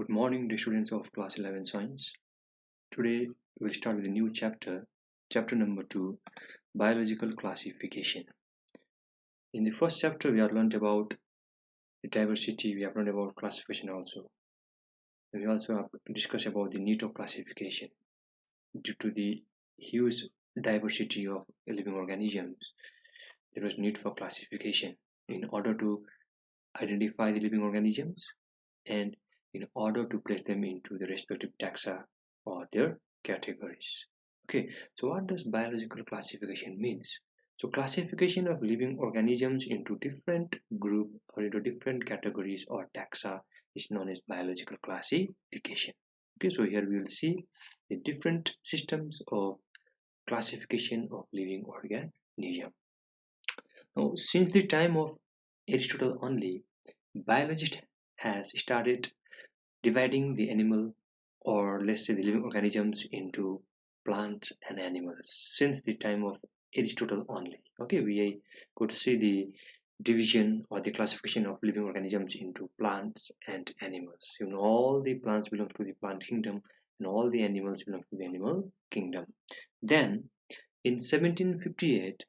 Good morning, dear students of class 11 science. Today we'll start with a new chapter, chapter number 2, biological classification. In the first chapter, we have learned about the diversity, we have learned about classification also. And we also have discussed about the need of classification. Due to the huge diversity of living organisms, there was need for classification in order to identify the living organisms and in order to place them into the respective taxa or their categories. Okay, so what does biological classification means? So classification of living organisms into different group or into different categories or taxa is known as biological classification. Okay, so here we will see the different systems of classification of living organism. Now, since the time of Aristotle only, biologists has started dividing the animal or let's say the living organisms into plants and animals since the time of Aristotle only. Okay, we could see the division or the classification of living organisms into plants and animals. All the plants belong to the plant kingdom and all the animals belong to the animal kingdom. Then in 1758,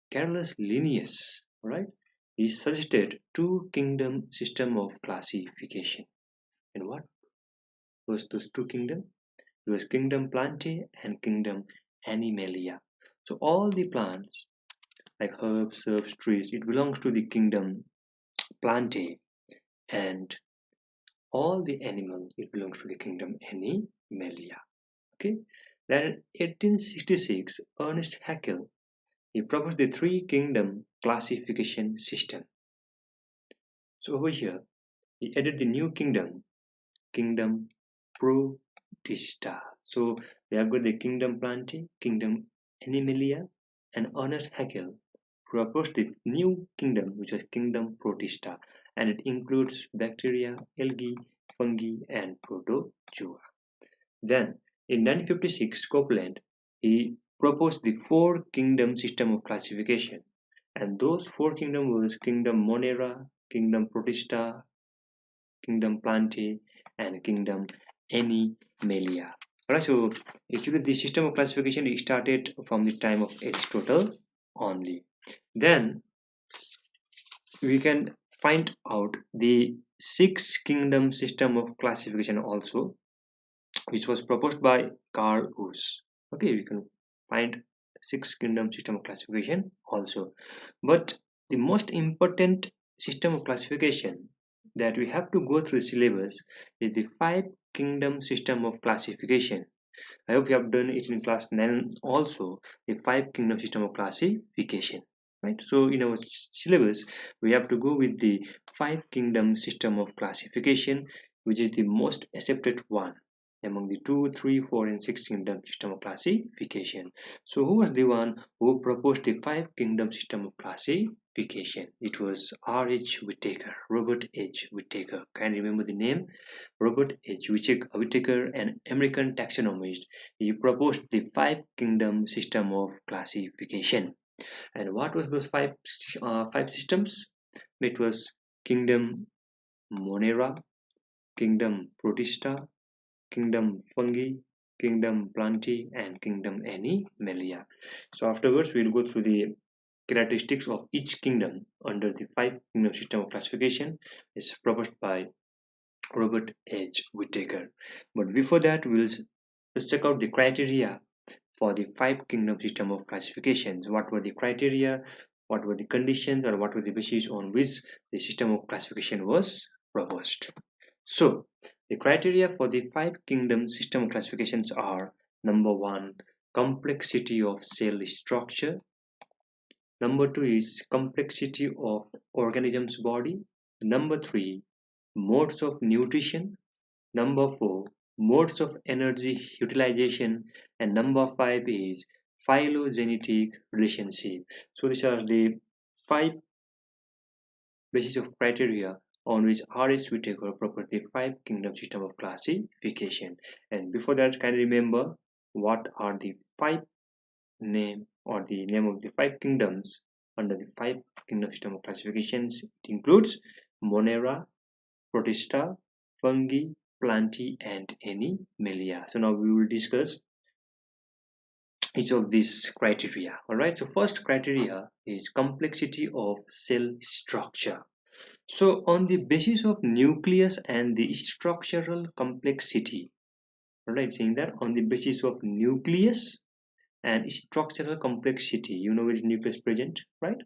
Carolus Linnaeus, right, he suggested two kingdom system of classification. And what was those two kingdoms? It was kingdom Plantae and kingdom Animalia. So all the plants like herbs, herbs, trees, it belongs to the kingdom Plantae, and all the animals it belongs to the kingdom Animalia. Okay. Then in 1866, Ernest Haeckel he proposed the three kingdom classification system. So over here he added the new kingdom, kingdom Protista. So we have got the kingdom Plantae, kingdom Animalia, and Ernest Haeckel proposed the new kingdom, which was kingdom Protista, and it includes bacteria, algae, fungi, and protozoa. Then in 1956, Copeland he proposed the four kingdom system of classification, and those four kingdom was kingdom Monera, kingdom Protista, kingdom Plantae, and kingdom Animalia. Alright, so actually the system of classification started from the time of Aristotle only. Then we can find out the six kingdom system of classification also, which was proposed by Carl Woese. Okay, we can find six kingdom system of classification also, but the most important system of classification that we have to go through syllabus is the five kingdom system of classification. I hope you have done it in class 9 also, the five kingdom system of classification. Right, so in our syllabus we have to go with the five kingdom system of classification, which is the most accepted one among the 2, 3, 4, and 6 kingdom system of classification. So who was the one who proposed the five kingdom system of classification? It was R.H. Whittaker, Robert H. Whittaker. Can you remember the name? Robert H. Whittaker, an American taxonomist, he proposed the five kingdom system of classification. And what was those five systems? It was kingdom Monera, kingdom Protista, kingdom Fungi, kingdom Plantae, and kingdom Animalia. So afterwards we'll go through the characteristics of each kingdom under the five kingdom system of classification is proposed by Robert H. Whittaker. But before that, let's check out the criteria for the five kingdom system of classifications. What were the criteria? What were the conditions, or what were the basis on which the system of classification was proposed? So, the criteria for the five kingdom system of classifications are: number one, complexity of cell structure. Number two is complexity of organism's body. Number three, modes of nutrition. Number four, modes of energy utilization. And number five is phylogenetic relationship. So these are the five basis of criteria on which R.H. Whittaker proposed the five kingdom system of classification. And before that, can you remember what are the five name or the name of the five kingdoms under the five kingdom system of classifications? It includes Monera, Protista, fungi, plantae, and animalia. So now we will discuss each of these criteria. All right. So first criteria is complexity of cell structure. So on the basis of nucleus and the structural complexity, all right, saying that on the basis of nucleus and structural complexity, you know which nucleus present, right?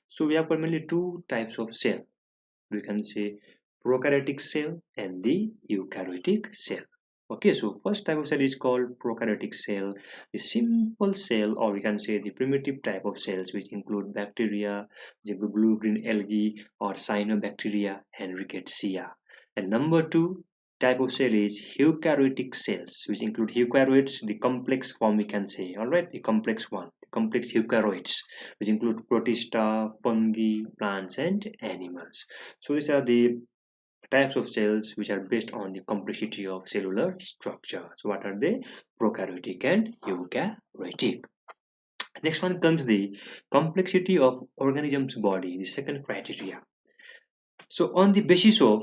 So we have primarily two types of cell. We can say prokaryotic cell and the eukaryotic cell. Okay, so first type of cell is called prokaryotic cell, the simple cell, or we can say the primitive type of cells, which include bacteria, the blue-green algae, or cyanobacteria and rickettsia. And number two type of cell is eukaryotic cells, which include eukaryotes, the complex form we can say, all right, the complex one, the complex eukaryotes, which include protista, fungi, plants, and animals. So these are the types of cells which are based on the complexity of cellular structure. So what are they? Prokaryotic and eukaryotic. Next one comes the complexity of organism's body, the second criteria. So on the basis of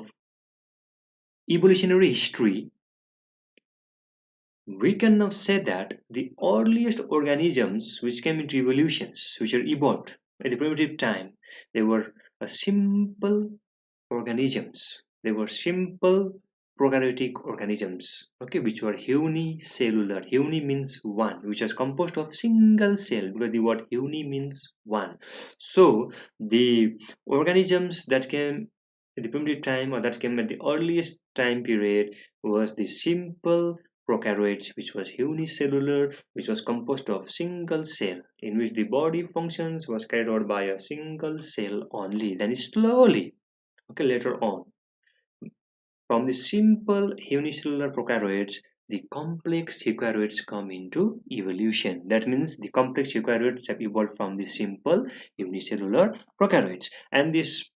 evolutionary history, we can now say that the earliest organisms which came into evolutions, which are evolved at the primitive time, they were a simple organisms. They were simple prokaryotic organisms, okay, which were unicellular. Uni means one, which was composed of single cell, because the word uni means one. So the organisms that came at the primitive time, or that came at the earliest time period, was the simple prokaryotes, which was unicellular, which was composed of single cell, in which the body functions was carried out by a single cell only. Then slowly, okay, later on, from the simple unicellular prokaryotes, the complex eukaryotes come into evolution. That means the complex eukaryotes have evolved from the simple unicellular prokaryotes. And these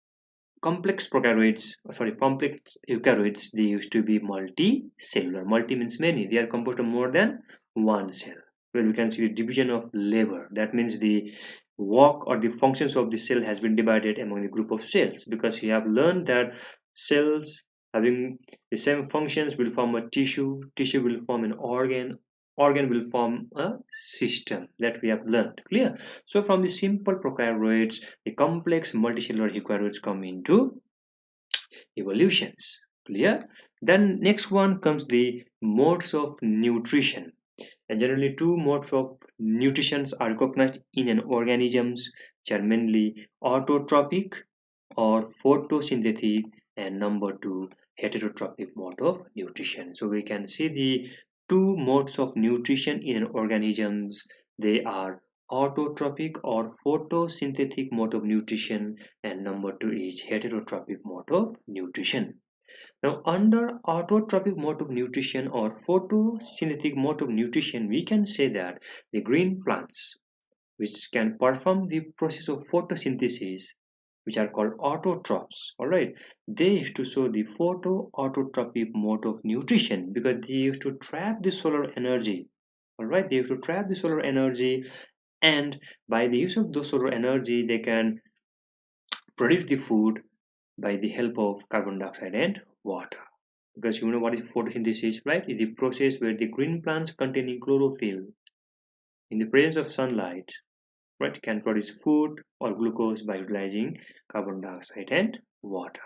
complex prokaryotes, sorry, complex eukaryotes, they used to be multicellular. Multi means many. They are composed of more than one cell. Where we can see the division of labor. That means the work or the functions of the cell has been divided among the group of cells, because we have learned that cells having the same functions will form a tissue will form an organ will form a system, that we have learned. Clear? So from the simple prokaryotes, the complex multicellular eukaryotes come into evolutions. Clear? Then next one comes the modes of nutrition. And generally two modes of nutrition are recognized in an organisms, which are mainly autotrophic or photosynthetic, and number two, heterotrophic mode of nutrition. So we can see the two modes of nutrition in an organisms. They are autotrophic or photosynthetic mode of nutrition, and number two is heterotrophic mode of nutrition. Now, under autotrophic mode of nutrition or photosynthetic mode of nutrition, we can say that the green plants, which can perform the process of photosynthesis, which are called autotrophs, all right, they used to show the photoautotrophic mode of nutrition, because they used to trap the solar energy, all right, they used to trap the solar energy, and by the use of the solar energy, they can produce the food by the help of carbon dioxide and water. Because you know what is photosynthesis, right? It's the process where the green plants containing chlorophyll in the presence of sunlight, right, can produce food or glucose by utilizing carbon dioxide and water.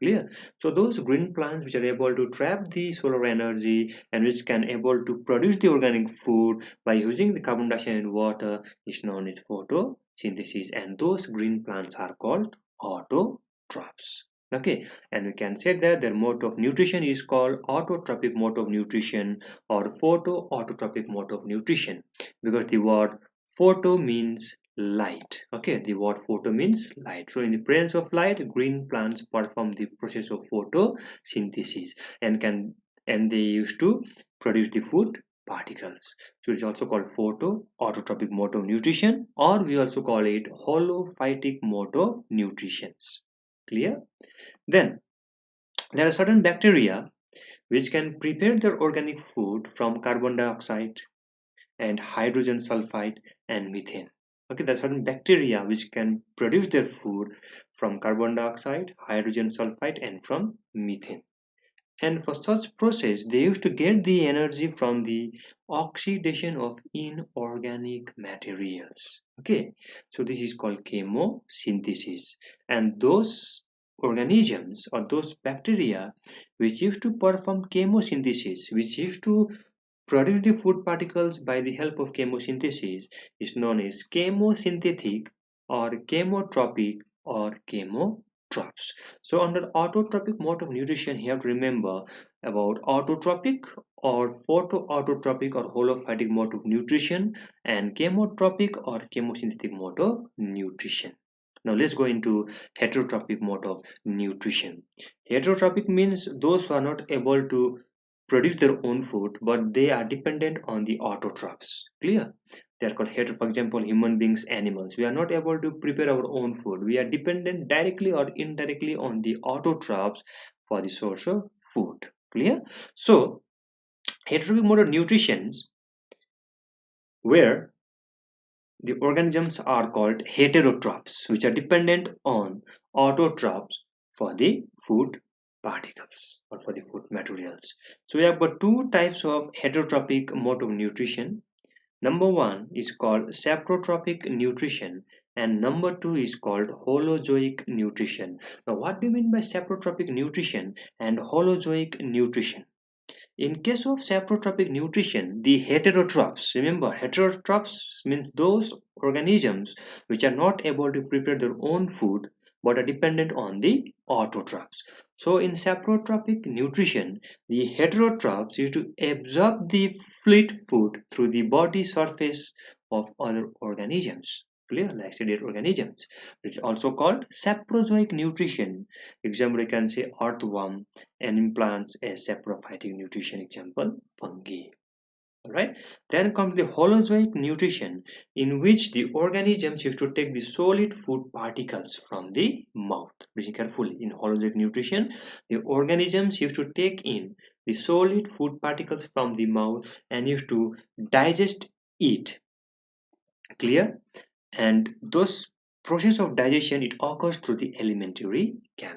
Clear? So those green plants which are able to trap the solar energy and which can able to produce the organic food by using the carbon dioxide and water is known as photosynthesis, and those green plants are called autotrophs. Okay, and we can say that their mode of nutrition is called autotrophic mode of nutrition or photoautotrophic mode of nutrition, because the word photo means light. Okay, the word photo means light. So in the presence of light, green plants perform the process of photosynthesis and they used to produce the food particles. So it's also called photoautotrophic mode of nutrition, or we also call it holophytic mode of nutrition. Clear? Then there are certain bacteria which can prepare their organic food from carbon dioxide and hydrogen sulfide and methane. Okay, there are certain bacteria which can produce their food from carbon dioxide, hydrogen sulfide, and from methane. And for such process, they used to get the energy from the oxidation of inorganic materials. Okay, so this is called chemosynthesis. And those organisms or those bacteria which used to perform chemosynthesis, which used to produce the food particles by the help of chemosynthesis, is known as chemosynthetic or chemotropic or chemotrophs. So under autotrophic mode of nutrition, you have to remember about autotrophic or photoautotropic or holophytic mode of nutrition and chemotropic or chemosynthetic mode of nutrition. Now let's go into heterotrophic mode of nutrition. Heterotrophic means those who are not able to produce their own food, but they are dependent on the autotrophs. Clear? They are called for example, human beings, animals. We are not able to prepare our own food. We are dependent directly or indirectly on the autotrophs for the source of food. Clear? So, heterotrophic mode of nutrition, where the organisms are called heterotrophs, which are dependent on autotrophs for the food particles or for the food materials. So we have got two types of heterotrophic mode of nutrition. Number one is called saprotrophic nutrition and number two is called holozoic nutrition. Now what do you mean by saprotrophic nutrition and holozoic nutrition? In case of saprotrophic nutrition, the heterotrophs, remember heterotrophs means those organisms which are not able to prepare their own food but are dependent on the autotrophs. So in saprotrophic nutrition, the heterotrophs used to absorb the fluid food through the body surface of other organisms. Clear, like sedate organisms. It's also called saprozoic nutrition. Example, you can say earthworm and implants as saprophytic nutrition, example fungi. All right, then comes the holozoic nutrition, in which the organisms used to take the solid food particles from the mouth. Listen carefully. In holozoic nutrition, the organisms used to take in the solid food particles from the mouth and used to digest it. Clear? And those process of digestion, it occurs through the alimentary canal.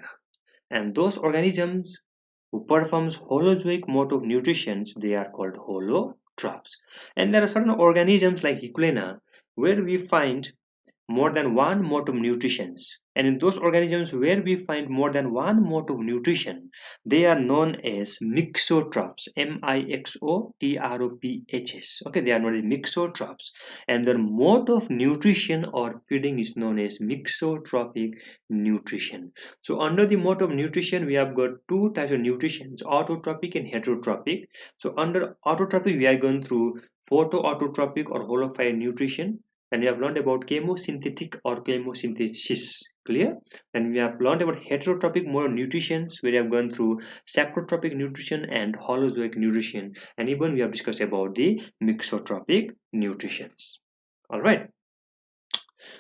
And those organisms who performs holozoic mode of nutrition, they are called holotrophs. And there are certain organisms like Euglena where we find more than one mode of nutrition, and in those organisms where we find more than one mode of nutrition, they are known as mixotrophs. Mixotrophs. Okay, they are known as mixotrophs, and their mode of nutrition or feeding is known as mixotrophic nutrition. So under the mode of nutrition, we have got two types of nutrition: autotrophic and heterotrophic. So under autotrophic, we are going through photoautotropic or holophytic nutrition, and we have learned about chemosynthetic or chemosynthesis. Clear? And we have learned about heterotrophic mode of nutrition, where we have gone through saprotrophic nutrition and holozoic nutrition, and even we have discussed about the mixotrophic nutrition. All right.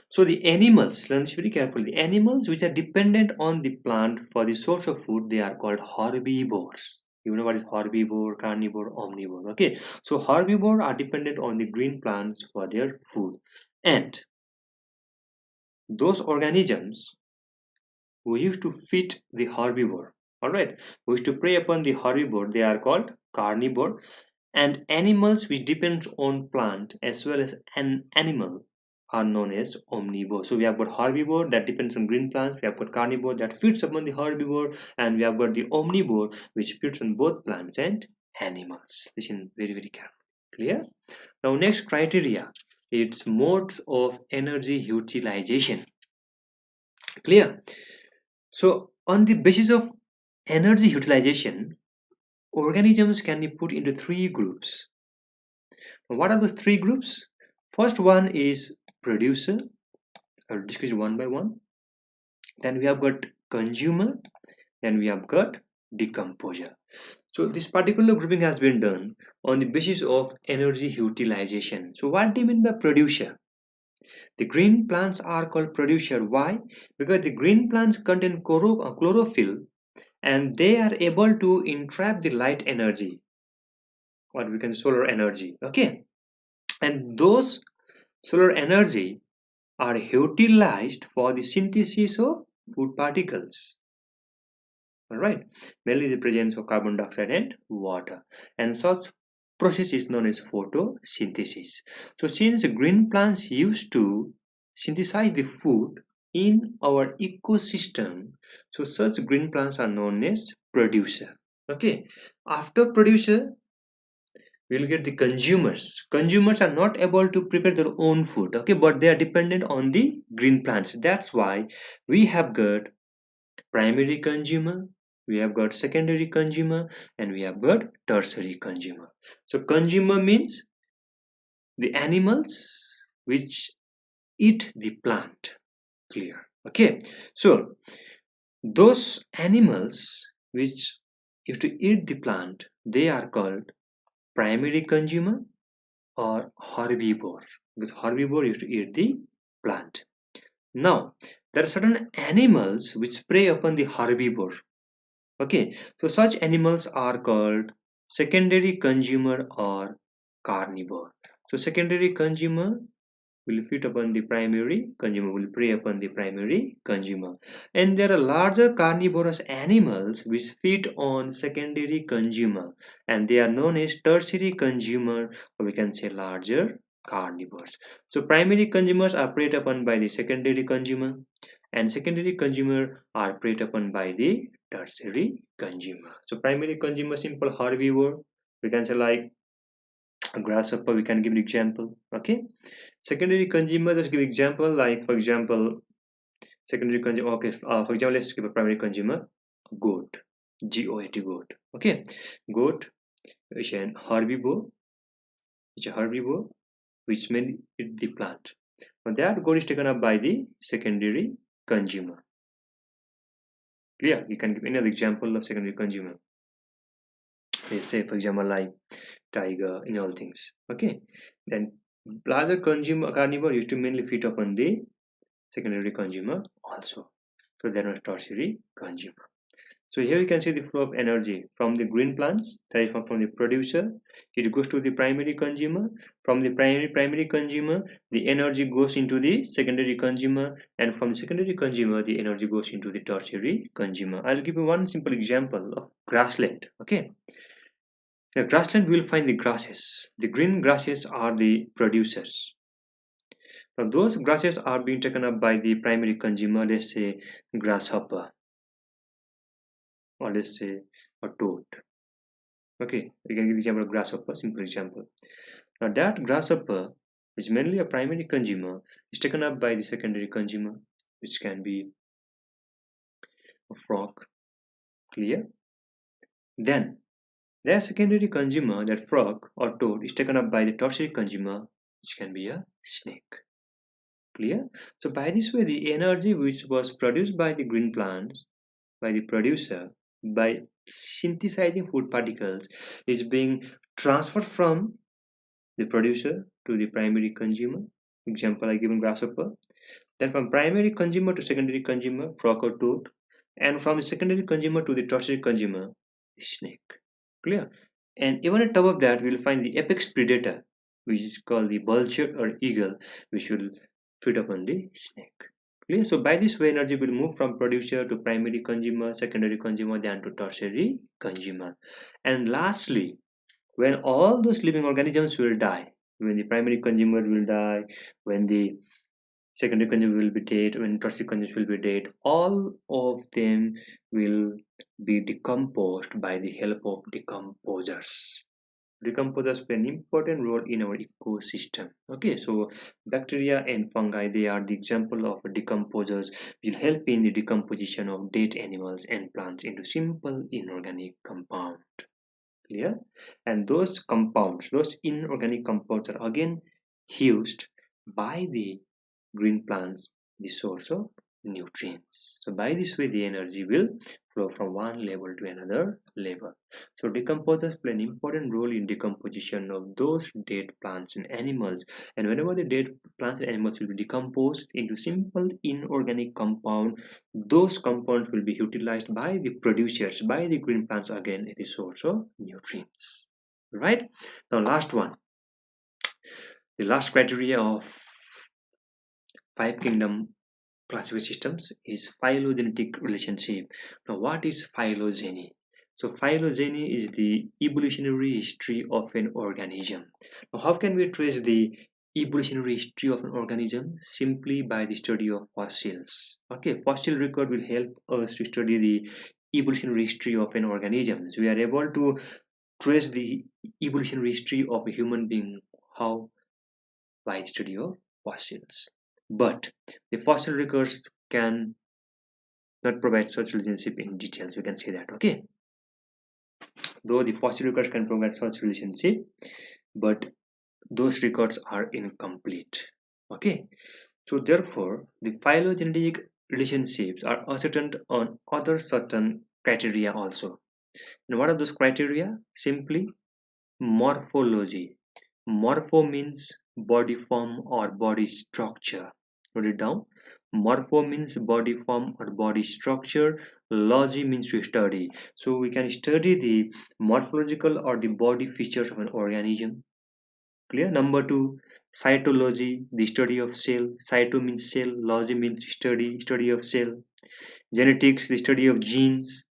So the animals, learn this very carefully. The animals which are dependent on the plant for the source of food, they are called herbivores. You know what is herbivore, carnivore, omnivore. Okay, so herbivore are dependent on the green plants for their food, and those organisms who used to feed the herbivore, all right, who used to prey upon the herbivore, they are called carnivore. And animals which depends on plant as well as an animal are known as omnivore. So we have got herbivore that depends on green plants, we have got carnivore that feeds upon the herbivore, and we have got the omnivore which feeds on both plants and animals. Listen very carefully. Clear? Now next criteria, it's modes of energy utilization. Clear? So on the basis of energy utilization, organisms can be put into three groups. What are those three groups? First one is producer. I'll discuss one by one. Then we have got consumer. Then we have got decomposer. So this particular grouping has been done on the basis of energy utilization. So what do you mean by producer? The green plants are called producer. Why? Because the green plants contain chlorophyll, and they are able to entrap the light energy, or we can solar energy. Okay, and those solar energy are utilized for the synthesis of food particles. All right, mainly the presence of carbon dioxide and water, and such process is known as photosynthesis. So since green plants used to synthesize the food in our ecosystem, so such green plants are known as producer. Okay, after producer we'll get the consumers. Consumers are not able to prepare their own food, okay, but they are dependent on the green plants. That's why we have got primary consumer, we have got secondary consumer, and we have got tertiary consumer. So consumer means the animals which eat the plant. Clear? Okay, so those animals which used to eat the plant, they are called primary consumer or herbivore, because herbivore used to eat the plant. Now there are certain animals which prey upon the herbivore. Okay, so such animals are called secondary consumer or carnivore. So secondary consumer will feed upon the primary consumer, will prey upon the primary consumer. And there are larger carnivorous animals which feed on secondary consumer, and they are known as tertiary consumer, or we can say larger carnivores. So primary consumers are preyed upon by the secondary consumer, and secondary consumer are preyed upon by the tertiary consumer. So primary consumer, simple herbivore, we can say like a grasshopper, we can give an example. Okay, secondary consumer, let's give example like, for example, secondary consumer. Okay, for example, let's give a primary consumer, goat, goat, goat. Okay, goat is an herbivore, it's a herbivore which may eat the plant. Now that goat is taken up by the secondary consumer. Clear? You can give any other example of secondary consumer. Let's say, for example, like tiger, in all things. Okay, then larger consumer carnivore used to mainly feed upon the secondary consumer also. So there was tertiary consumer. So here you can see the flow of energy from the green plants, that is from the producer, it goes to the primary consumer. From the primary consumer, the energy goes into the secondary consumer, and from secondary consumer, the energy goes into the tertiary consumer. I'll give you one simple example of grassland. Okay, in grassland we will find the grasses. The green grasses are the producers. Now those grasses are being taken up by the primary consumer, let's say grasshopper, or let's say a toad. Okay, we can give the example of grasshopper, simple example. Now that grasshopper, which is mainly a primary consumer, is taken up by the secondary consumer, which can be a frog. Clear? Then their secondary consumer, that frog or toad, is taken up by the tertiary consumer, which can be a snake. Clear? So by this way, the energy which was produced by the green plants, by the producer, by synthesizing food particles, is being transferred from the producer to the primary consumer. Example I given grasshopper. Then from primary consumer to secondary consumer, frog or toad, and from secondary consumer to the tertiary consumer, snake. Clear? And even on top of that, we'll find the apex predator, which is called the vulture or eagle, which will feed upon the snake. Clear? So by this way, energy will move from producer to primary consumer, secondary consumer, then to tertiary consumer. And lastly, when all those living organisms will die, when the primary consumer will die, when the secondary consumer will be dead, when tertiary consumer will be dead, all of them will be decomposed by the help of decomposers. Decomposers play an important role in our ecosystem. Okay, so bacteria and fungi, they are the example of decomposers, will help in the decomposition of dead animals and plants into simple inorganic compound. Clear? And those compounds, those inorganic compounds, are again used by the green plants, the source of nutrients. So by this way, the energy will flow from one level to another level. So decomposers play an important role in decomposition of those dead plants and animals. And whenever the dead plants and animals will be decomposed into simple inorganic compound, those compounds will be utilized by the producers, by the green plants, again as the source of nutrients. Right? Now last one, the last criteria of five kingdom classification systems is phylogenetic relationship. Now, what is phylogeny? So, phylogeny is the evolutionary history of an organism. Now, how can we trace the evolutionary history of an organism? Simply by the study of fossils. Okay, fossil record will help us to study the evolutionary history of an organism. So we are able to trace the evolutionary history of a human being. How? By the study of fossils. But the fossil records can not provide such relationship in details. We can say that. Okay, though the fossil records can provide such relationship, but those records are incomplete. Okay, so therefore the phylogenetic relationships are ascertained on other certain criteria also. And what are those criteria? Simply morphology. Morpho means body form or body structure. Write it down. Morpho means body form or body structure. Logy means to study. So we can study the morphological or the body features of an organism. Clear? Number two, cytology, the study of cell. Cyto means cell. Logy means study of cell. Genetics, the study of genes.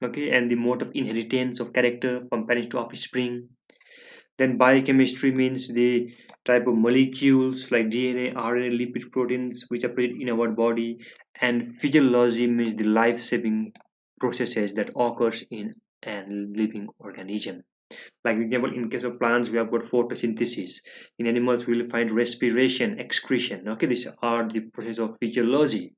Okay, and the mode of inheritance of character from parents to offspring. Then biochemistry means the type of molecules like DNA, RNA, lipid proteins which are present in our body. And physiology means the life-saving processes that occurs in a living organism. Like example, in case of plants, we have got photosynthesis. In animals, we will find respiration, excretion. Okay, these are the process of physiology.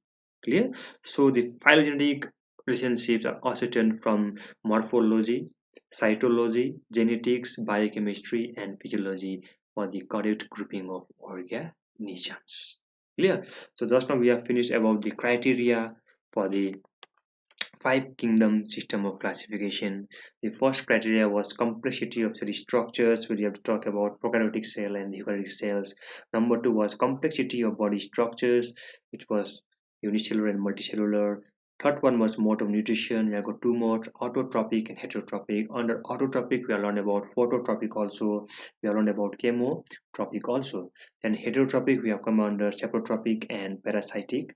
Clear? So the phylogenetic relationships are ascertained from morphology, cytology, genetics, biochemistry, and physiology for the correct grouping of organisms. Clear? So just now we have finished about the criteria for the five kingdom system of classification. The first criteria was complexity of cell structures, where you have to talk about prokaryotic cell and eukaryotic cells. Number two was complexity of body structures, which was unicellular and multicellular. Third one was mode of nutrition. We have got two modes, autotrophic and heterotrophic. Under autotrophic, we are learned about phototropic also. We are learned about chemotrophic also. Then heterotrophic, we have come under saprotropic and parasitic,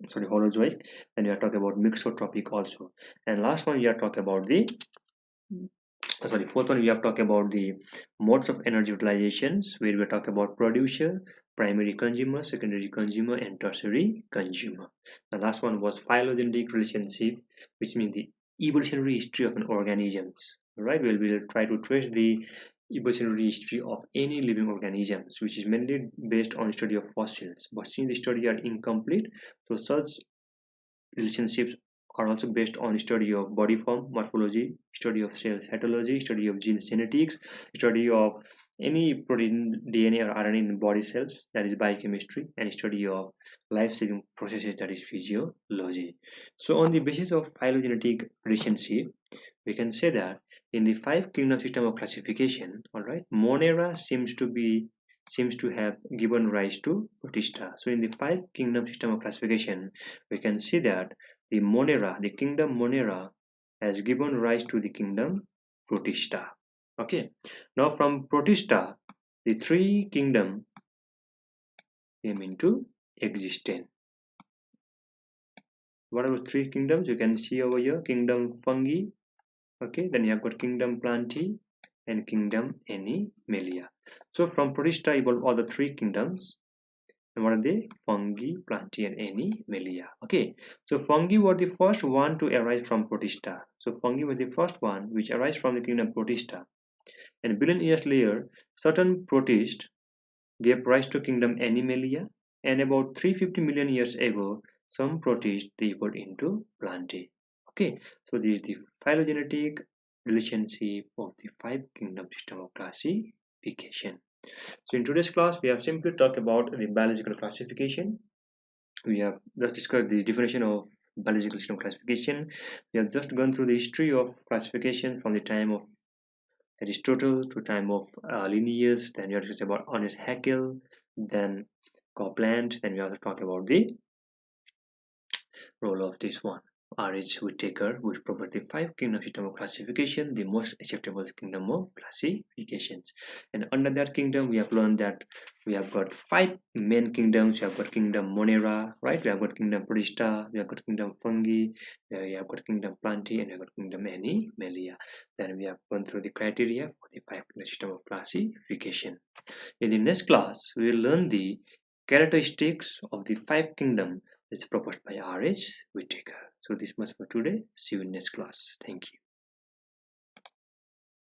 sorry, holozoic. Then we are talking about mixotropic also. And last one we are talking about the sorry, fourth one we have talked about the modes of energy utilizations, where we are talking about producer, primary consumer, secondary consumer, and tertiary consumer. The last one was phylogenetic relationship, which means the evolutionary history of an organisms. Right, we'll try to trace the evolutionary history of any living organisms, which is mainly based on study of fossils. But since the study are incomplete, so such relationships are also based on study of body form, morphology, study of cell cytology, study of genes genetics, study of any protein, DNA or RNA in body cells, that is biochemistry, and study of life-saving processes, that is physiology. So on the basis of phylogenetic relationship, we can say that in the five kingdom system of classification, all right, Monera seems to have given rise to Protista. So in the five kingdom system of classification, we can see that the Monera, the kingdom Monera, has given rise to the kingdom Protista. Okay, now from Protista, the three kingdom came into existence. What are the three kingdoms? You can see over here: kingdom Fungi. Okay, then you have got kingdom Plantae and kingdom Animalia. So from Protista evolved all the three kingdoms. And what are they? Fungi, Plantae, and Animalia. Okay, so fungi were the first one to arise from Protista. So fungi were the first one which arise from the kingdom Protista. And a billion years later, certain protists gave rise to kingdom Animalia. And about 350 million years ago, some protists evolved into Plantae. Okay, so this is the phylogenetic relationship of the five kingdom system of classification. So in today's class, we have simply talked about the biological classification. We have just discussed the definition of biological system classification. We have just gone through the history of classification from the time of Aristotle to time of Linnaeus. Then we have discussed about Ernest Haeckel, then Copland. Then we also talk about the role of this one. R.H. Whittaker, which proposed the five kingdom system of classification, the most acceptable kingdom of classifications. And under that kingdom, we have learned that we have got five main kingdoms. We have got kingdom Monera, right? We have got kingdom Protista, we have got kingdom Fungi, we have got kingdom Plantae, and we have got kingdom Animalia. Then we have gone through the criteria for the five kingdom system of classification. In the next class, we will learn the characteristics of the five kingdom is proposed by R.H. Whittaker. So this much for today. See you in next class. Thank you.